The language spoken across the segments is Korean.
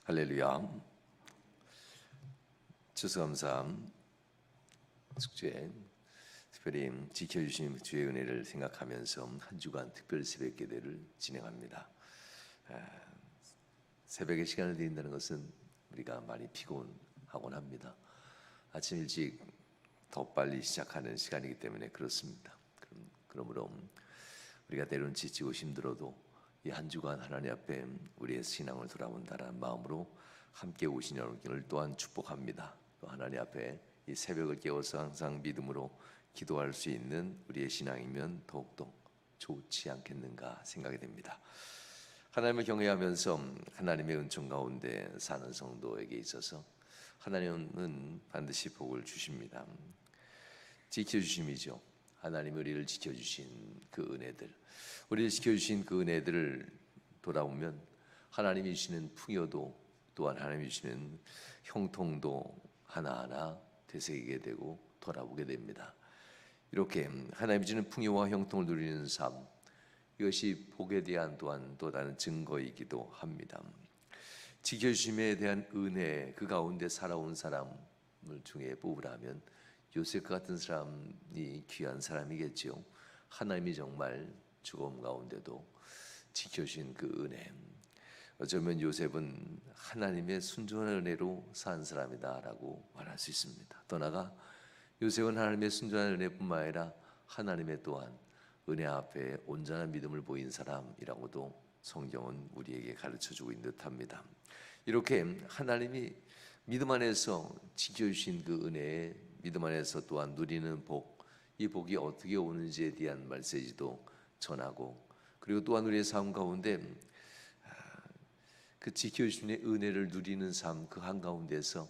할렐루야. 추수감사 축제 특별히 지켜주신 주의 은혜를 생각하면서 한 주간 특별 새벽 기도를 진행합니다. 새벽에 시간을 드린다는 것은 우리가 많이 피곤하곤 합니다. 아침 일찍 더 빨리 시작하는 시간이기 때문에 그렇습니다. 그러므로 우리가 때로는 지치고 힘들어도 이 한 주간 하나님 앞에 우리의 신앙을 돌아본다는 마음으로 함께 오신 여러분을 또한 축복합니다. 또 하나님 앞에 이 새벽을 깨워서 항상 믿음으로 기도할 수 있는 우리의 신앙이면 더욱더 좋지 않겠는가 생각이 됩니다. 하나님을 경외하면서 하나님의 은총 가운데 사는 성도에게 있어서 하나님은 반드시 복을 주십니다. 지켜주심이죠. 하나님이 우리를 지켜주신 그 은혜들, 우리를 지켜주신 그 은혜들을 돌아보면 하나님이 주시는 풍요도 또한 하나님이 주시는 형통도 하나하나 되새기게 되고 돌아보게 됩니다. 이렇게 하나님이 주는 풍요와 형통을 누리는 삶, 이것이 복에 대한 또한 또 다른 증거이기도 합니다. 지켜주심에 대한 은혜, 그 가운데 살아온 사람을 중에 뽑으라면 요셉 같은 사람이 귀한 사람이겠죠. 하나님이 정말 죽음 가운데도 지켜주신 그 은혜, 어쩌면 요셉은 하나님의 순전한 은혜로 산 사람이다라고 말할 수 있습니다. 더 나아가 요셉은 하나님의 순전한 은혜뿐만 아니라 하나님의 또한 은혜 앞에 온전한 믿음을 보인 사람이라고도 성경은 우리에게 가르쳐주고 있는 듯합니다. 이렇게 하나님이 믿음 안에서 지켜주신 그 은혜에 믿음 안에서 또한 누리는 복, 이 복이 어떻게 오는지에 대한 메시지도 전하고, 그리고 또한 우리의 삶 가운데 그 지켜주심의 은혜를 누리는 삶 그 한가운데서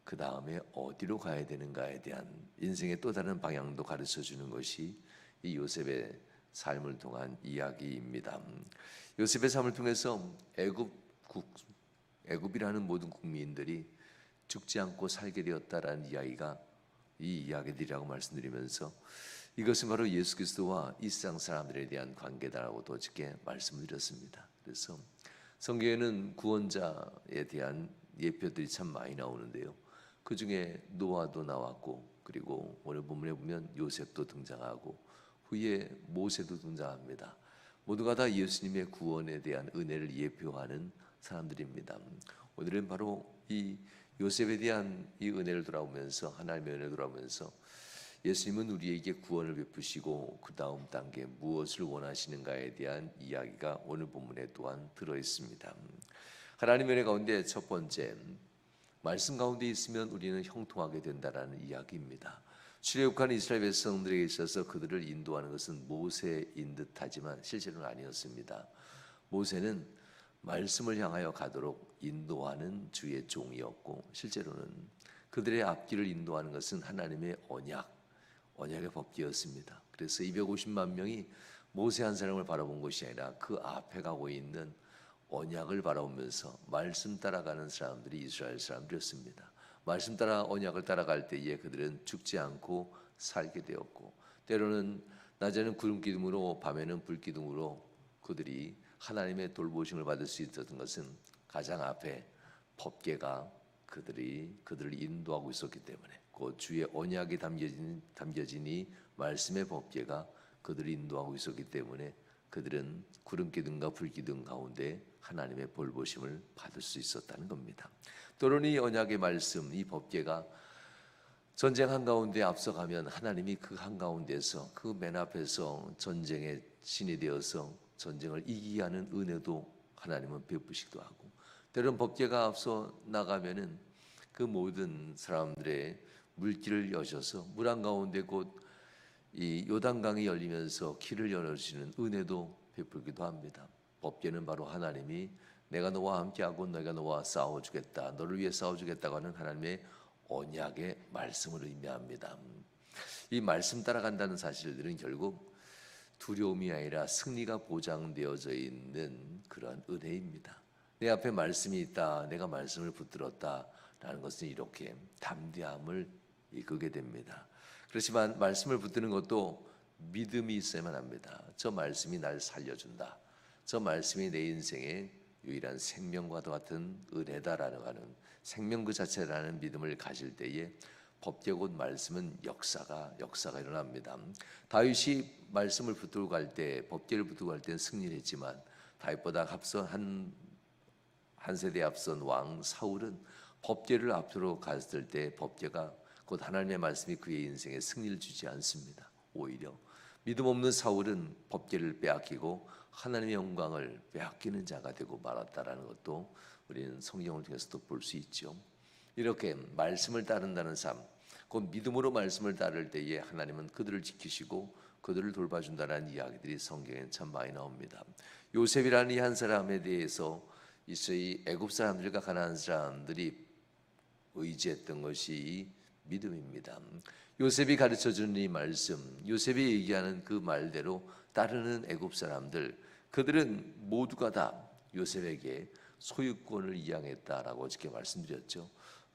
그 다음에 어디로 가야 되는가에 대한 인생의 또 다른 방향도 가르쳐주는 것이 이 요셉의 삶을 통한 이야기입니다. 요셉의 삶을 통해서 애굽이라는 모든 국민들이 죽지 않고 살게 되었다라는 이야기가 이 이야기들이라고 말씀드리면서 이것은 바로 예수 그리스도와 이 세상 사람들에 대한 관계다라고도 어저께 말씀을 드렸습니다. 그래서 성경에는 구원자에 대한 예표들이 참 많이 나오는데요, 그 중에 노아도 나왔고, 그리고 오늘 본문에 보면 요셉도 등장하고 후에 모세도 등장합니다. 모두가 다 예수님의 구원에 대한 은혜를 예표하는 사람들입니다. 오늘은 바로 이 요셉에 대한 이 은혜를 돌아오면서, 하나님의 은혜를 돌아오면서 예수님은 우리에게 구원을 베푸시고 그 다음 단계 무엇을 원하시는가에 대한 이야기가 오늘 본문에 또한 들어있습니다. 하나님의 은혜 가운데 첫 번째, 말씀 가운데 있으면 우리는 형통하게 된다라는 이야기입니다. 출애굽한 이스라엘 백성들에게 있어서 그들을 인도하는 것은 모세인 듯하지만 실제로는 아니었습니다. 모세는 말씀을 향하여 가도록 인도하는 주의 종이었고, 실제로는 그들의 앞길을 인도하는 것은 하나님의 언약의 법궤였습니다. 그래서 250만 명이 모세 한 사람을 바라본 것이 아니라 그 앞에 가고 있는 언약을 바라보면서 말씀 따라가는 사람들이 이스라엘 사람들이었습니다. 말씀 따라 언약을 따라갈 때에 그들은 죽지 않고 살게 되었고, 때로는 낮에는 구름 기둥으로 밤에는 불 기둥으로 그들이 하나님의 돌보심을 받을 수 있었던 것은 가장 앞에 법궤가 그들을 인도하고 있었기 때문에, 그 주의 언약이 담겨진 이 말씀의 법궤가 그들을 인도하고 있었기 때문에 그들은 구름 기둥과 불 기둥 가운데 하나님의 돌보심을 받을 수 있었다는 겁니다. 또는 이 언약의 말씀, 이 법궤가 전쟁 한가운데 앞서가면 하나님이 그 한가운데서 그 맨 앞에서 전쟁의 신이 되어서 전쟁을 이기게 하는 은혜도 하나님은 베푸시기도 하고, 때로는 법궤가 앞서 나가면은 그 모든 사람들의 물길을 여셔서 물 한가운데 곧 이 요단강이 열리면서 길을 열어주시는 은혜도 베풀기도 합니다. 법궤는 바로 하나님이 내가 너와 함께하고 내가 너와 싸워주겠다, 너를 위해 싸워주겠다고 하는 하나님의 언약의 말씀을 의미합니다. 이 말씀 따라간다는 사실들은 결국 두려움이 아니라 승리가 보장되어져 있는 그런 은혜입니다. 내 앞에 말씀이 있다, 내가 말씀을 붙들었다라는 것은 이렇게 담대함을 이끌게 됩니다. 그렇지만 말씀을 붙드는 것도 믿음이 있어야만 합니다. 저 말씀이 날 살려준다, 저 말씀이 내 인생에 유일한 생명과도 같은 은혜다라는 하는 생명 그 자체라는 믿음을 가질 때에 법계 곧 말씀은 역사가 일어납니다. 다윗이 말씀을 붙들고 갈 때, 법계를 붙들고 갈 때는 승리를 했지만 다윗보다 앞선 한 세대 앞선 왕 사울은 법계를 앞으로 갔을 때 법계가 곧 하나님의 말씀이 그의 인생에 승리를 주지 않습니다. 오히려 믿음 없는 사울은 법계를 빼앗기고 하나님의 영광을 빼앗기는 자가 되고 말았다라는 것도 우리는 성경을 통해서도 볼 수 있죠. 이렇게 말씀을 따른다는 삶, 곧 믿음으로 말씀을 따를 때에 하나님은 그들을 지키시고 그들을 돌봐준다는 이야기들이 성경에 참 많이 나옵니다. 요셉이라는 이 한 사람에 대해서 이 애굽 사람들과 가나안 사람들이 의지했던 것이 믿음입니다. 요셉이 가르쳐주는 이 말씀, 요셉이 얘기하는 그 말대로 따르는 애굽 사람들, 그들은 모두가 다 요셉에게 소유권을 이양했다라고 어저께 말씀드렸죠.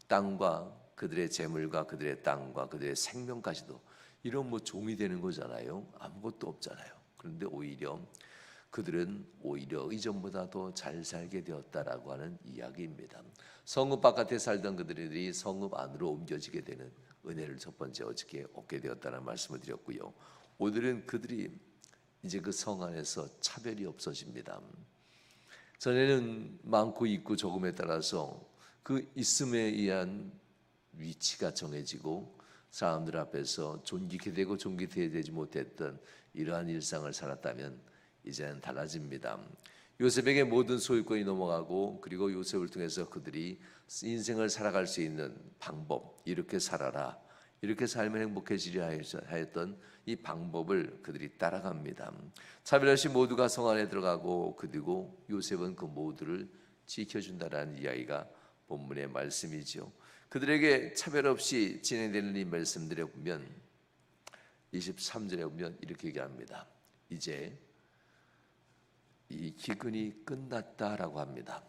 땅과 그들의 재물과 그들의 땅과 그들의 생명까지도 이런 종이 되는 거잖아요. 아무것도 없잖아요. 그런데 오히려 그들은 이전보다 더 잘 살게 되었다라고 하는 이야기입니다. 성읍 바깥에 살던 그들이 성읍 안으로 옮겨지게 되는 은혜를 첫 번째 어저께 얻게 되었다는 말씀을 드렸고요. 오늘은 그들이 이제 그 성 안에서 차별이 없어집니다. 전에는 많고 있고 적음에 따라서 그 있음에 의한 위치가 정해지고 사람들 앞에서 존귀케 되고 존귀케 되지 못했던 이러한 일상을 살았다면 이제는 달라집니다. 요셉에게 모든 소유권이 넘어가고 그리고 요셉을 통해서 그들이 인생을 살아갈 수 있는 방법, 이렇게 살아라, 이렇게 살면 행복해지려 하였던 이 방법을 그들이 따라갑니다. 차별 없이 모두가 성 안에 들어가고 그리고 요셉은 그 모두를 지켜준다라는 이야기가 본문의 말씀이죠. 그들에게 차별 없이 진행되는 이 말씀들에 보면 23절에 보면 이렇게 얘기합니다. 이제 이 기근이 끝났다라고 합니다.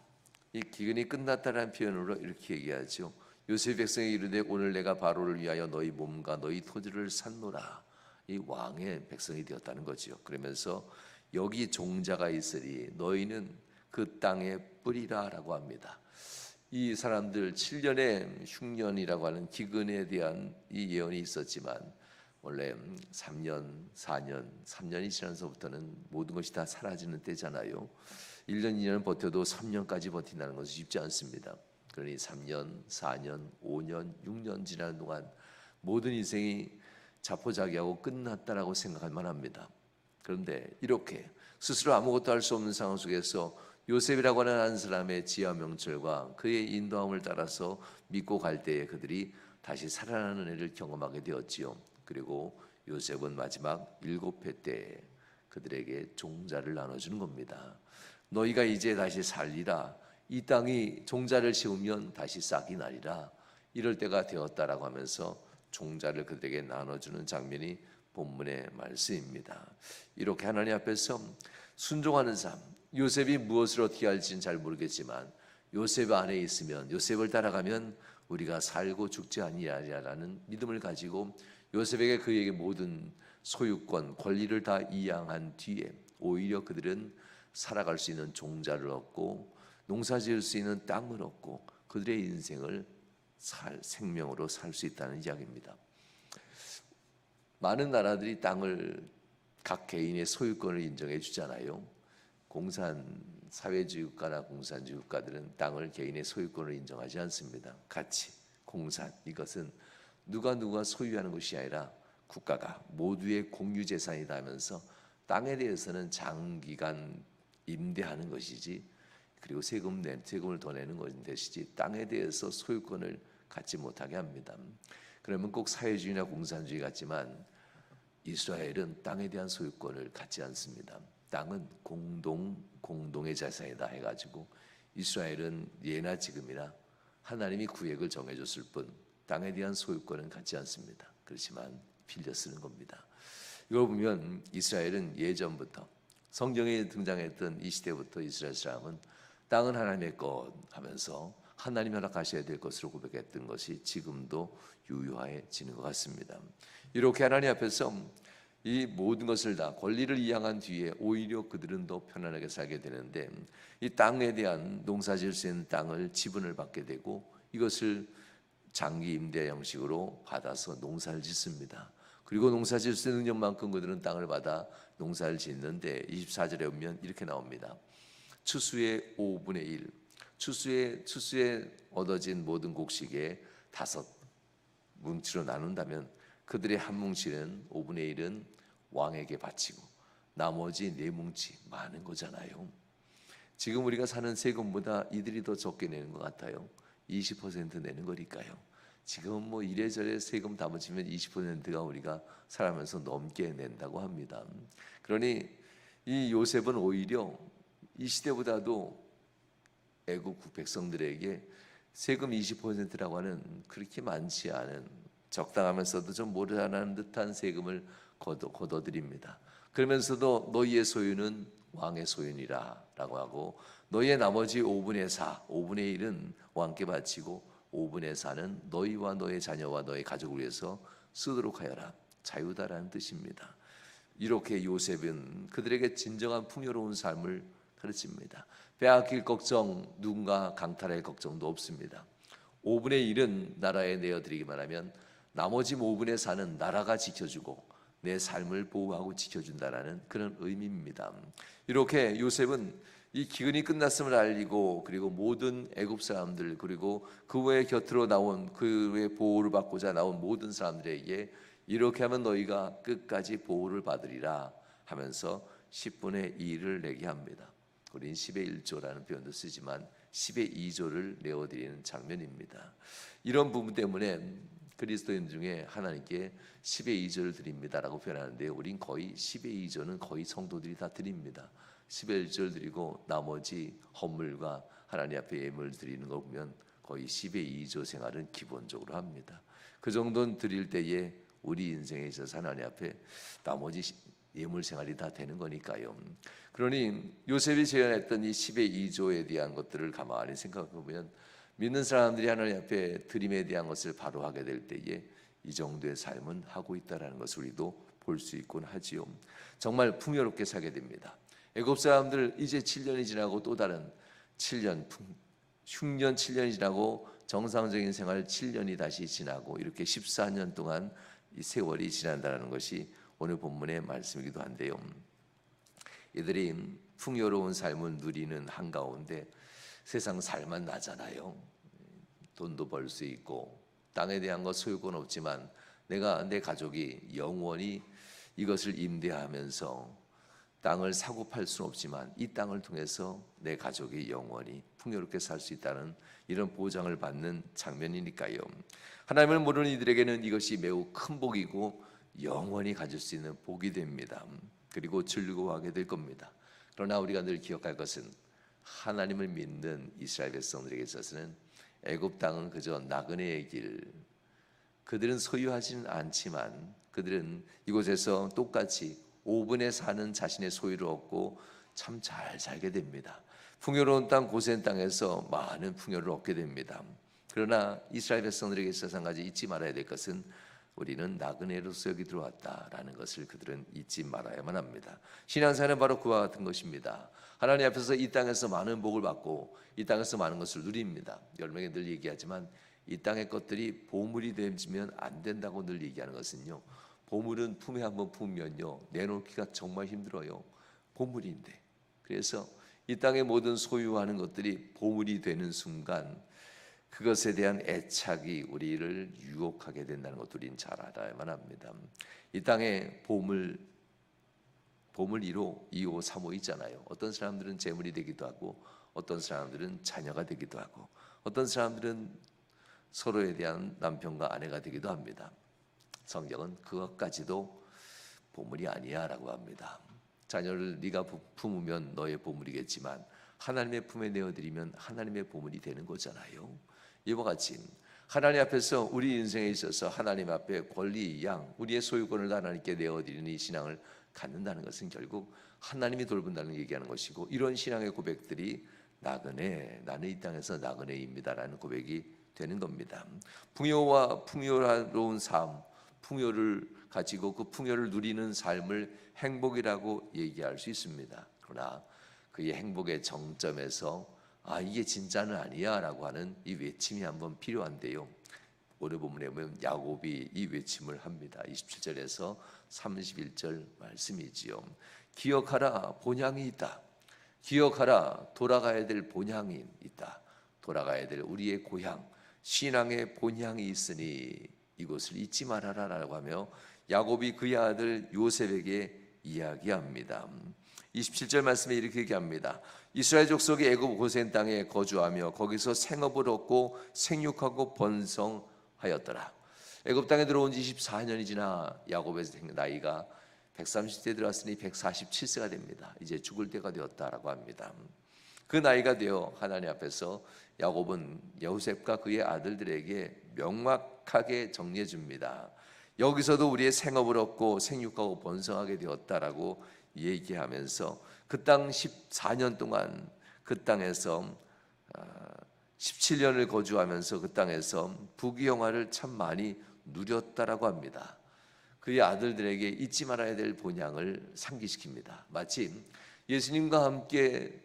이 기근이 끝났다라는 표현으로 이렇게 얘기하죠. 요셉 백성이 이르되 오늘 내가 바로를 위하여 너희 몸과 너희 토지를 샀노라. 이 왕의 백성이 되었다는 거죠. 그러면서 여기 종자가 있으리 너희는 그 땅의 뿌리라라고 합니다. 이 사람들 7년의 흉년이라고 하는 기근에 대한 이 예언이 있었지만 원래 3년, 4년, 3년이 지나서부터는 모든 것이 다 사라지는 때잖아요. 1년, 2년 버텨도 3년까지 버틴다는 것은 쉽지 않습니다. 그러니 3년, 4년, 5년, 6년 지나는 동안 모든 인생이 자포자기하고 끝났다라고 생각할 만합니다. 그런데 이렇게 스스로 아무것도 할 수 없는 상황 속에서 요셉이라고 하는 한 사람의 지하 명철과 그의 인도함을 따라서 믿고 갈 때에 그들이 다시 살아나는 애를 경험하게 되었지요. 그리고 요셉은 마지막 7회 때 그들에게 종자를 나눠주는 겁니다. 너희가 이제 다시 살리라. 이 땅이 종자를 씌우면 다시 싹이 나리라. 이럴 때가 되었다라고 하면서 종자를 그들에게 나눠주는 장면이 본문의 말씀입니다. 이렇게 하나님 앞에서 순종하는 삶, 요셉이 무엇을 어떻게 할지는 잘 모르겠지만 요셉 안에 있으면, 요셉을 따라가면 우리가 살고 죽지 아니하리라는 믿음을 가지고 요셉에게 그에게 모든 소유권, 권리를 다 이양한 뒤에 오히려 그들은 살아갈 수 있는 종자를 얻고 농사지을 수 있는 땅을 얻고 그들의 인생을 생명으로 살 수 있다는 이야기입니다. 많은 나라들이 땅을 각 개인의 소유권을 인정해 주잖아요. 사회주의 국가나 공산주의 국가들은 땅을 개인의 소유권을 인정하지 않습니다. 가치, 공산, 이것은 누가 소유하는 것이 아니라 국가가 모두의 공유 재산이다 하면서 땅에 대해서는 장기간 임대하는 것이지, 그리고 세금을 더 내는 것이지 땅에 대해서 소유권을 갖지 못하게 합니다. 그러면 꼭 사회주의나 공산주의 같지만 이스라엘은 땅에 대한 소유권을 갖지 않습니다. 땅은 공동의 자산이다 해가지고 이스라엘은 예나 지금이나 하나님이 구획을 정해줬을 뿐 땅에 대한 소유권은 갖지 않습니다. 그렇지만 빌려 쓰는 겁니다. 이걸 보면 이스라엘은 예전부터 성경에 등장했던 이 시대부터 이스라엘 사람은 땅은 하나님의 것 하면서 하나님이 허락하셔야 될 것으로 고백했던 것이 지금도 유효해지는 것 같습니다. 이렇게 하나님 앞에서 이 모든 것을 다 권리를 이양한 뒤에 오히려 그들은 더 편안하게 살게 되는데, 이 땅에 대한 농사지을 수 있는 땅을 지분을 받게 되고 이것을 장기 임대 형식으로 받아서 농사를 짓습니다. 그리고 농사지을 수 있는 능력만큼 그들은 땅을 받아 농사를 짓는데 24절에 보면 이렇게 나옵니다. 추수의 5분의 1, 추수에 얻어진 모든 곡식의 5뭉치로 나눈다면 그들의 한 뭉치는 5분의 1은 왕에게 바치고 나머지 4뭉치, 많은 거잖아요. 지금 우리가 사는 세금보다 이들이 더 적게 내는 것 같아요. 20% 내는 거니까요. 지금 뭐 이래저래 세금 다 붙이면 20%가 우리가 살아가면서 넘게 낸다고 합니다. 그러니 이 요셉은 오히려 이 시대보다도 애국 백성들에게 세금 20%라고 하는 그렇게 많지 않은, 적당하면서도 좀 모자라는 듯한 세금을 걷어들입니다. 그러면서도 너희의 소유는 왕의 소유니라 라고 하고, 너희의 나머지 5분의 4, 5분의 1은 왕께 바치고 5분의 4는 너희와 너희 자녀와 너희 가족을 위해서 쓰도록 하여라. 자유다라는 뜻입니다. 이렇게 요셉은 그들에게 진정한 풍요로운 삶을 가르칩니다. 빼앗길 걱정, 누군가 강탈할 걱정도 없습니다. 5분의 1은 나라에 내어드리기만 하면 나머지 5분의 4는 나라가 지켜주고 내 삶을 보호하고 지켜준다라는 그런 의미입니다. 이렇게 요셉은 이 기근이 끝났음을 알리고, 그리고 모든 애굽 사람들, 그리고 그의 곁으로 나온, 그의 보호를 받고자 나온 모든 사람들에게 이렇게 하면 너희가 끝까지 보호를 받으리라 하면서 10분의 2를 내게 합니다. 우린 10의 1조라는 표현도 쓰지만 10의 2조를 내어드리는 장면입니다. 이런 부분 때문에 그리스도인 중에 하나님께 10의 2조를 드립니다라고 표현하는데, 우린 거의 10의 2조는 거의 성도들이 다 드립니다. 10의 1조를 드리고 나머지 헌물과 하나님 앞에 예물 드리는 거 보면 거의 10의 2조 생활은 기본적으로 합니다. 그 정도는 드릴 때에 우리 인생에 있어서 하나님 앞에 나머지 예물 생활이 다 되는 거니까요. 그러니 요셉이 제안했던 이 10의 2조에 대한 것들을 가만히 생각해 보면, 믿는 사람들이 하나님 앞에 드림에 대한 것을 바로 하게 될 때에 이 정도의 삶은 하고 있다는 것을 우리도 볼 수 있곤 하지요. 정말 풍요롭게 살게 됩니다. 애굽 사람들 이제 7년이 지나고 또 다른 7년, 흉년 7년이 지나고 정상적인 생활 7년이 다시 지나고, 이렇게 14년 동안 이 세월이 지난다는 것이 오늘 본문의 말씀이기도 한데요. 이들이 풍요로운 삶을 누리는 한가운데 세상 살만 나잖아요. 돈도 벌 수 있고 땅에 대한 것 소유권 없지만 내가, 내 가족이 영원히 이것을 임대하면서 땅을 사고 팔 수는 없지만 이 땅을 통해서 내 가족이 영원히 풍요롭게 살 수 있다는 이런 보장을 받는 장면이니까요. 하나님을 모르는 이들에게는 이것이 매우 큰 복이고 영원히 가질 수 있는 복이 됩니다. 그리고 즐거워하게 될 겁니다. 그러나 우리가 늘 기억할 것은, 하나님을 믿는 이스라엘 백성들에게 있어서는 애굽 땅은 그저 나그네의 길, 그들은 소유하지는 않지만 그들은 이곳에서 똑같이 5분의 4는 자신의 소유를 얻고 참 잘 살게 됩니다. 풍요로운 땅, 고센 땅에서 많은 풍요를 얻게 됩니다. 그러나 이스라엘 백성들에게 있어서 한 가지 잊지 말아야 될 것은, 우리는 나그네로서 여기 들어왔다라는 것을 그들은 잊지 말아야만 합니다. 신앙생활은 바로 그와 같은 것입니다. 하나님 앞에서 이 땅에서 많은 복을 받고 이 땅에서 많은 것을 누립니다. 여러분에게 늘 얘기하지만 이 땅의 것들이 보물이 되면 안 된다고 늘 얘기하는 것은요, 보물은 품에 한번 품으면요 내놓기가 정말 힘들어요. 보물인데. 그래서 이 땅의 모든 소유하는 것들이 보물이 되는 순간 그것에 대한 애착이 우리를 유혹하게 된다는 것도 우리는 잘 알아야만 합니다. 이 땅에 보물 1호, 2호, 3호 있잖아요. 어떤 사람들은 재물이 되기도 하고 어떤 사람들은 자녀가 되기도 하고 어떤 사람들은 서로에 대한 남편과 아내가 되기도 합니다. 성경은 그것까지도 보물이 아니야 라고 합니다. 자녀를 네가 품으면 너의 보물이겠지만 하나님의 품에 내어드리면 하나님의 보물이 되는 거잖아요. 이와 같이 하나님 앞에서 우리 인생에 있어서 하나님 앞에 권리 양 우리의 소유권을 하나님께 내어드리는 이 신앙을 갖는다는 것은 결국 하나님이 돌본다는 얘기하는 것이고, 이런 신앙의 고백들이 나그네, 나는 이 땅에서 나그네입니다라는 고백이 되는 겁니다. 풍요와 풍요로운 삶, 풍요를 가지고 그 풍요를 누리는 삶을 행복이라고 얘기할 수 있습니다. 그러나 그의 행복의 정점에서 이게 진짜는 아니야 라고 하는 이 외침이 한번 필요한데요. 오늘 본문에 보면 야곱이 이 외침을 합니다. 27절에서 31절 말씀이지요. 기억하라, 본향이 있다. 기억하라, 돌아가야 될 본향이 있다. 돌아가야 될 우리의 고향, 신앙의 본향이 있으니 이곳을 잊지 말아라 라고 하며 야곱이 그의 아들 요셉에게 이야기합니다. 27절 말씀에 이렇게 얘기합니다. 이스라엘 족속이 애굽 고센 땅에 거주하며 거기서 생업을 얻고 생육하고 번성하였더라. 애굽 땅에 들어온 지 24년이 지나 야곱의 나이가 130세 들어왔으니 147세가 됩니다. 이제 죽을 때가 되었다라고 합니다. 그 나이가 되어 하나님 앞에서 야곱은 요셉과 그의 아들들에게 명확하게 정리해 줍니다. 여기서도 우리의 생업을 얻고 생육하고 번성하게 되었다라고 얘기하면서 그 땅 14년 동안 그 땅에서 17년을 거주하면서 그 땅에서 부귀영화를 참 많이 누렸다라고 합니다. 그의 아들들에게 잊지 말아야 될 본향을 상기시킵니다. 마치 예수님과 함께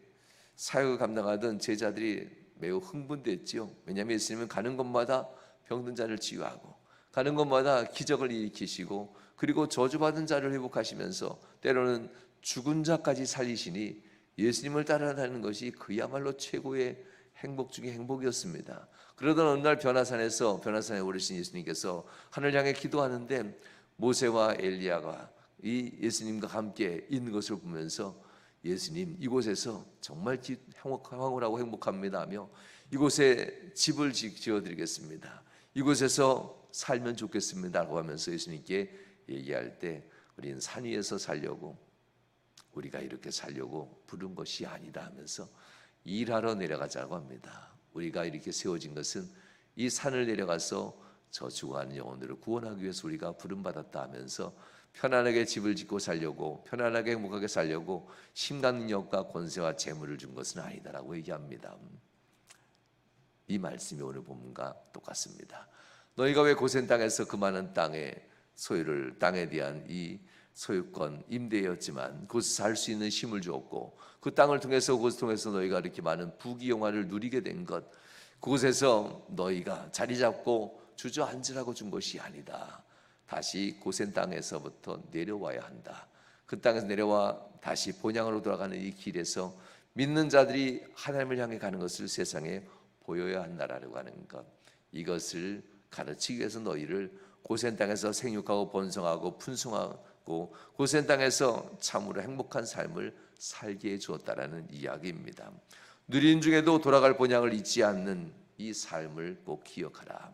사역을 감당하던 제자들이 매우 흥분됐지요. 왜냐하면 예수님은 가는 곳마다 병든 자를 치유하고 가는 곳마다 기적을 일으키시고 그리고 저주받은 자를 회복하시면서 때로는 죽은 자까지 살리시니 예수님을 따라다니는 것이 그야말로 최고의 행복 중의 행복이었습니다. 그러던 어느 날 변화산에 오르신 예수님께서 하늘 향해 기도하는데 모세와 엘리야가 이 예수님과 함께 있는 것을 보면서 예수님 이곳에서 정말 황홀하고 행복합니다 하며 이곳에 집을 지어드리겠습니다. 이곳에서 살면 좋겠습니다 라고 하면서 예수님께 얘기할 때 우리는 산 위에서 살려고 우리가 이렇게 살려고 부른 것이 아니다 하면서 일하러 내려가자고 합니다. 우리가 이렇게 세워진 것은 이 산을 내려가서 저 죽어가는 영혼들을 구원하기 위해서 우리가 부름받았다 하면서 편안하게 집을 짓고 살려고 편안하게 행복하게 살려고 힘과 능력과 권세와 재물을 준 것은 아니다라고 얘기합니다. 이 말씀이 오늘 본문과 똑같습니다. 너희가 왜 고센 땅에서 그 많은 땅에 대한 이 소유권 임대였지만 그곳에 살 수 있는 힘을 주었고 그 땅을 통해서 그것을 통해서 너희가 이렇게 많은 부귀영화를 누리게 된 것 그곳에서 너희가 자리 잡고 주저앉으라고 준 것이 아니다. 다시 고센 땅에서부터 내려와야 한다. 그 땅에서 내려와 다시 본향으로 돌아가는 이 길에서 믿는 자들이 하나님을 향해 가는 것을 세상에 보여야 한다라고 하는 것 이것을 가르치기 위해서 너희를 고센 땅에서 생육하고 번성하고 풍성하고 고센 땅에서 참으로 행복한 삶을 살게 해 주었다라는 이야기입니다. 누린 중에도 돌아갈 본향을 잊지 않는 이 삶을 꼭 기억하라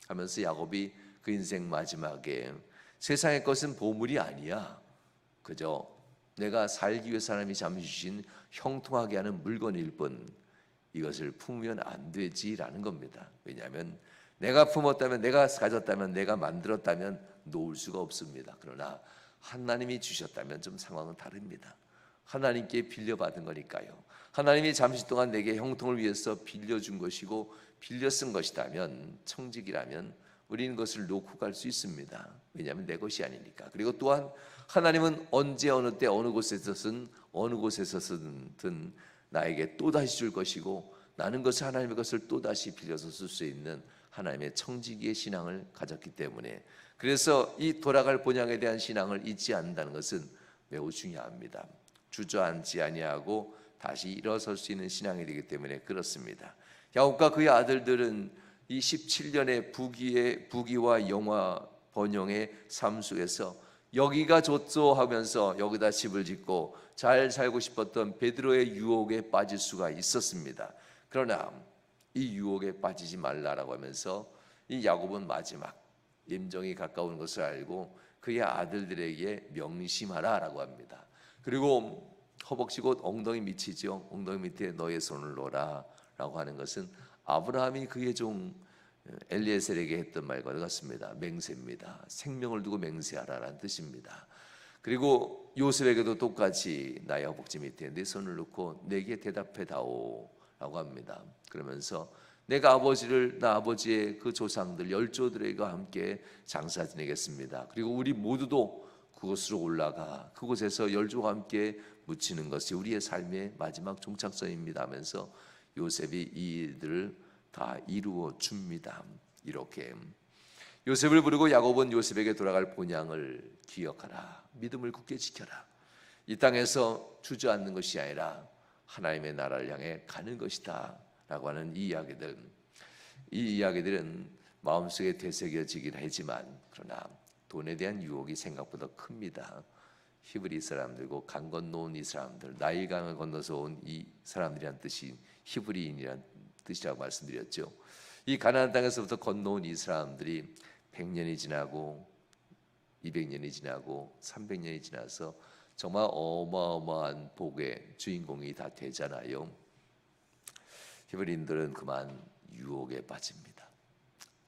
하면서 야곱이 그 인생 마지막에 세상의 것은 보물이 아니야. 그저 내가 살기 위해 하나님이 잠시 주신 형통하게 하는 물건일 뿐 이것을 품으면 안 되지라는 겁니다. 왜냐하면 내가 품었다면 내가 가졌다면 내가 만들었다면 놓을 수가 없습니다. 그러나 하나님이 주셨다면 좀 상황은 다릅니다. 하나님께 빌려받은 거니까요. 하나님이 잠시 동안 내게 형통을 위해서 빌려준 것이고 빌려 쓴 것이라면 청직이라면 우리는 그것을 놓고 갈 수 있습니다. 왜냐하면 내 것이 아니니까. 그리고 또한 하나님은 언제 어느 때 어느 곳에서든 나에게 또다시 줄 것이고 나는 것을 하나님의 것을 또다시 빌려서 쓸 수 있는 하나님의 청지기의 신앙을 가졌기 때문에 그래서 이 돌아갈 본향에 대한 신앙을 잊지 않는다는 것은 매우 중요합니다. 주저앉지 아니하고 다시 일어설 수 있는 신앙이 되기 때문에 그렇습니다. 야곱과 그의 아들들은 이 17년의 부귀와 영화 번영의 삶 속에서 여기가 좋소 하면서 여기다 집을 짓고 잘 살고 싶었던 베드로의 유혹에 빠질 수가 있었습니다. 그러나 이 유혹에 빠지지 말라라고 하면서 이 야곱은 마지막 임종이 가까운 것을 알고 그의 아들들에게 명심하라라고 합니다. 그리고 허벅지 곧 엉덩이 밑이죠. 엉덩이 밑에 너의 손을 놓으라 라고 하는 것은 아브라함이 그의 종 엘리에셀에게 했던 말과 같습니다. 맹세입니다. 생명을 두고 맹세하라라는 뜻입니다. 그리고 요셉에게도 똑같이 나의 허벅지 밑에 내 손을 놓고 내게 대답해 다오 라고 합니다. 그러면서 내가 나 아버지의 그 조상들 열조들과 함께 장사 지내겠습니다. 그리고 우리 모두도 그곳으로 올라가 그곳에서 열조와 함께 묻히는 것이 우리의 삶의 마지막 종착점입니다 하면서 요셉이 이들을 다 이루어 줍니다. 이렇게 요셉을 부르고 야곱은 요셉에게 돌아갈 본향을 기억하라. 믿음을 굳게 지켜라. 이 땅에서 주저앉는 것이 아니라 하나님의 나라를 향해 가는 것이다 라고 하는 이 이야기들은 마음속에 되새겨지긴 하지만 그러나 돈에 대한 유혹이 생각보다 큽니다. 히브리 사람들고 강 건너온 이 사람들, 나일강을 건너서 온 이 사람들이란 뜻이 히브리인이란 뜻이라고 말씀드렸죠. 이 가나안 땅에서부터 건너온 이 사람들이 100년이 지나고 200년이 지나고 300년이 지나서 정말 어마어마한 복의 주인공이 다 되잖아요. 히브리인들은 그만 유혹에 빠집니다.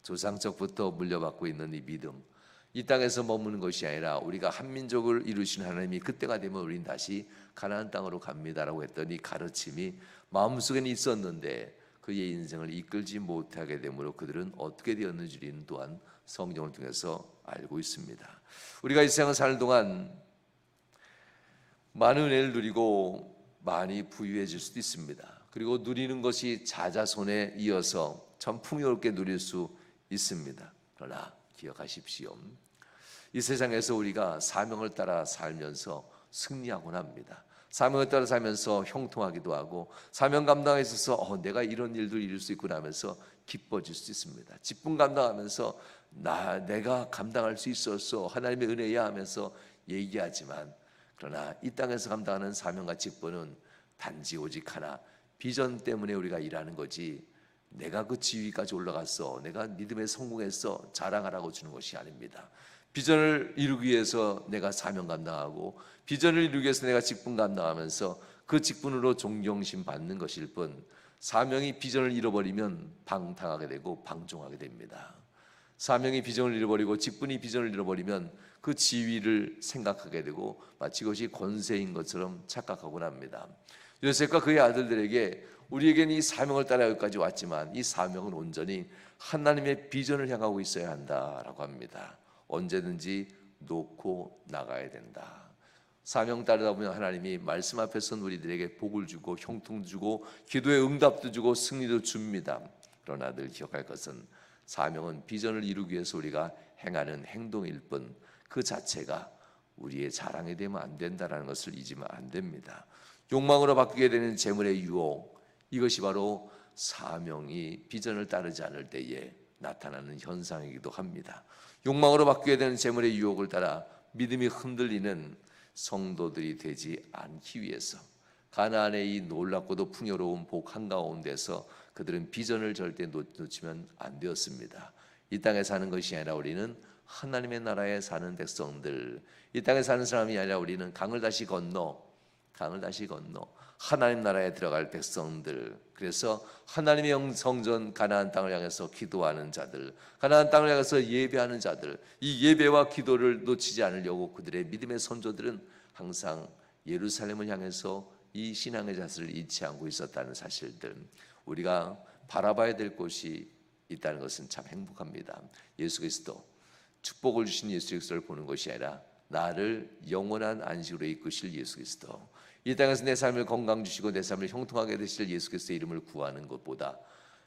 조상적부터 물려받고 있는 이 믿음, 이 땅에서 머무는 것이 아니라 우리가 한민족을 이루신 하나님이 그때가 되면 우린 다시 가나안 땅으로 갑니다라고 했던 이 가르침이 마음속에는 있었는데 그의 인생을 이끌지 못하게 되므로 그들은 어떻게 되었는지는 또한 성경을 통해서 알고 있습니다. 우리가 이 세상을 사는 동안 많은 은혜를 누리고 많이 부유해질 수도 있습니다. 그리고 누리는 것이 자자손에 이어서 참 풍요롭게 누릴 수 있습니다. 그러나 기억하십시오. 이 세상에서 우리가 사명을 따라 살면서 승리하곤 합니다. 사명을 따라 살면서 형통하기도 하고 사명 감당에 있어서 내가 이런 일도 이룰 수 있구나 하면서 기뻐질 수 있습니다. 직분 감당하면서 내가 감당할 수 있었어 하나님의 은혜야 하면서 얘기하지만 그러나 이 땅에서 감당하는 사명과 직분은 단지 오직 하나 비전 때문에 우리가 일하는 거지 내가 그 지위까지 올라갔어 내가 믿음에 성공했어 자랑하라고 주는 것이 아닙니다. 비전을 이루기 위해서 내가 사명 감당하고 비전을 이루기 위해서 내가 직분 감당하면서 그 직분으로 존경심 받는 것일 뿐 사명이 비전을 잃어버리면 방탕하게 되고 방종하게 됩니다. 사명이 비전을 잃어버리고 직분이 비전을 잃어버리면 그 지위를 생각하게 되고 마치 그것이 권세인 것처럼 착각하곤 합니다. 요셉과 그의 아들들에게 우리에게는 이 사명을 따라 여기까지 왔지만 이 사명은 온전히 하나님의 비전을 향하고 있어야 한다라고 합니다. 언제든지 놓고 나가야 된다. 사명 따르다 보면 하나님이 말씀 앞에서 우리들에게 복을 주고 형통 주고 기도의 응답도 주고 승리도 줍니다. 그러나 늘 기억할 것은 사명은 비전을 이루기 위해서 우리가 행하는 행동일 뿐 그 자체가 우리의 자랑이 되면 안 된다는 것을 잊으면 안 됩니다. 욕망으로 바뀌게 되는 재물의 유혹, 이것이 바로 사명이 비전을 따르지 않을 때에 나타나는 현상이기도 합니다. 욕망으로 바뀌게 되는 재물의 유혹을 따라 믿음이 흔들리는 성도들이 되지 않기 위해서 가나안의 이 놀랍고도 풍요로운 복 한가운데서 그들은 비전을 절대 놓치면 안 되었습니다. 이 땅에 사는 것이 아니라 우리는 하나님의 나라에 사는 백성들, 이 땅에 사는 사람이 아니라 우리는 강을 다시 건너 하나님 나라에 들어갈 백성들. 그래서 하나님의 성전 가나안 땅을 향해서 기도하는 자들, 가나안 땅을 향해서 예배하는 자들, 이 예배와 기도를 놓치지 않으려고 그들의 믿음의 선조들은 항상 예루살렘을 향해서 이 신앙의 자세를 잃지 않고 있었다는 사실들, 우리가 바라봐야 될 곳이 있다는 것은 참 행복합니다. 예수 그리스도, 축복을 주신 예수 그리스도를 보는 것이 아니라 나를 영원한 안식으로 이끄실 예수 그리스도, 이 땅에서 내 삶을 건강 주시고 내 삶을 형통하게 되실 예수 그리스도의 이름을 구하는 것보다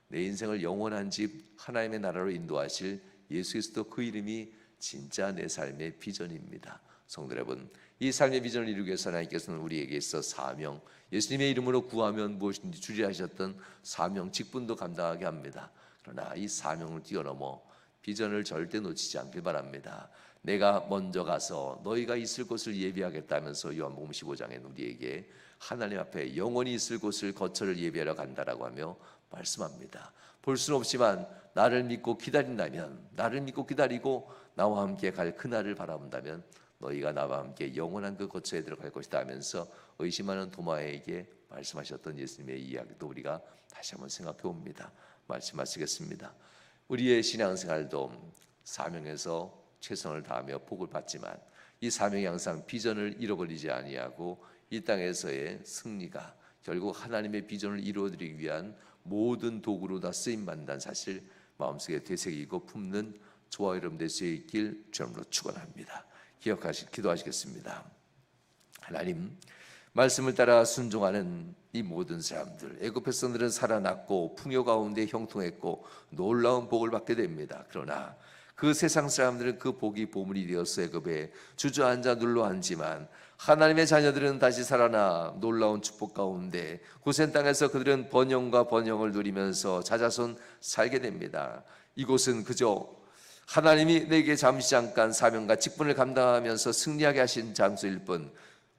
내 인생을 영원한 집 하나님의 나라로 인도하실 예수 그리스도, 그 이름이 진짜 내 삶의 비전입니다. 성도 여러분, 이 삶의 비전을 이루기 위해서 하나님께서는 우리에게 있어 사명, 예수님의 이름으로 구하면 무엇인지 주리라 하셨던 사명, 직분도 감당하게 합니다. 그러나 이 사명을 뛰어넘어 비전을 절대 놓치지 않길 바랍니다. 내가 먼저 가서 너희가 있을 곳을 예비하겠다면서 요한복음 15장에 우리에게 하나님 앞에 영원히 있을 곳을 거처를 예비하러 간다라고 하며 말씀합니다. 볼 수는 없지만 나를 믿고 기다린다면, 나를 믿고 기다리고 나와 함께 갈 그날을 바라본다면 너희가 나와 함께 영원한 그 거처에 들어갈 것이다 하면서 의심하는 도마에게 말씀하셨던 예수님의 이야기도 우리가 다시 한번 생각해 봅니다. 말씀하시겠습니다. 우리의 신앙생활도 사명에서 최선을 다하며 복을 받지만 이 사명이 항상 비전을 잃어버리지 아니하고 이 땅에서의 승리가 결국 하나님의 비전을 이루어드리기 위한 모든 도구로 다 쓰임받는다는 사실 마음속에 되새기고 품는 저와 여러분 될 수 있길 주님으로 축원합니다. 기도하시겠습니다. 하나님, 말씀을 따라 순종하는 이 모든 사람들, 애굽 백성들은 살아났고 풍요 가운데 형통했고 놀라운 복을 받게 됩니다. 그러나 그 세상 사람들은 그 복이 보물이 되어서 애굽에 주저앉아 눌러앉지만 하나님의 자녀들은 다시 살아나 놀라운 축복 가운데 고센 땅에서 그들은 번영과 번영을 누리면서 자자손 살게 됩니다. 이곳은 그저 하나님이 내게 잠시 잠깐 사명과 직분을 감당하면서 승리하게 하신 장소일 뿐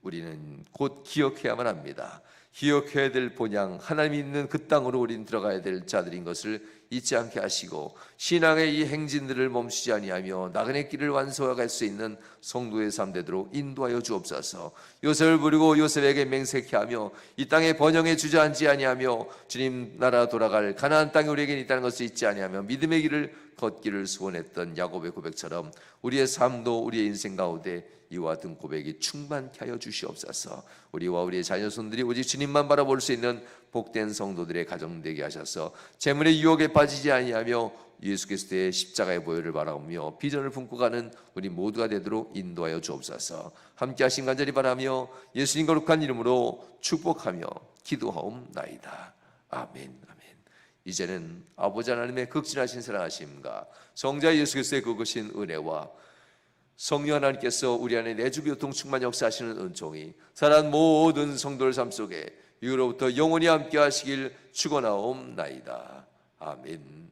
우리는 곧 기억해야만 합니다. 기억해야 될 본향, 하나님이 있는 그 땅으로 우리는 들어가야 될 자들인 것을 잊지 않게 하시고 신앙의 이 행진들을 멈추지 아니하며 나그네 길을 완수해갈 수 있는 성도의 삶 되도록 인도하여 주옵소서. 요셉을 부리고 요셉에게 맹세케 하며 이 땅에 번영에 주저앉지 아니하며 주님 나라 돌아갈 가나안 땅이 우리에게 있다는 것을 잊지 아니하며 믿음의 길을 걷기를 소원했던 야곱의 고백처럼 우리의 삶도 우리의 인생 가운데 이와 같은 고백이 충만케 하여 주시옵소서. 우리와 우리의 자녀손들이 오직 주님만 바라볼 수 있는 복된 성도들의 가정 되게 하셔서 재물의 유혹에 빠지지 아니하며 예수 그리스도의 십자가의 보혈을 바라보며 비전을 품고 가는 우리 모두가 되도록 인도하여 주옵소서. 함께 하신 간절히 바라며 예수님 거룩한 이름으로 축복하며 기도하옵나이다. 아멘. 이제는 아버지 하나님의 극진하신 사랑하심과 성자 예수 그리스도의 그것인 은혜와 성령 하나님께서 우리 안에 내주 교통 충만 역사하시는 은총이 살아난 모든 성도들 삶 속에 이후로부터 영원히 함께 하시길 축원하옵나이다. 아멘.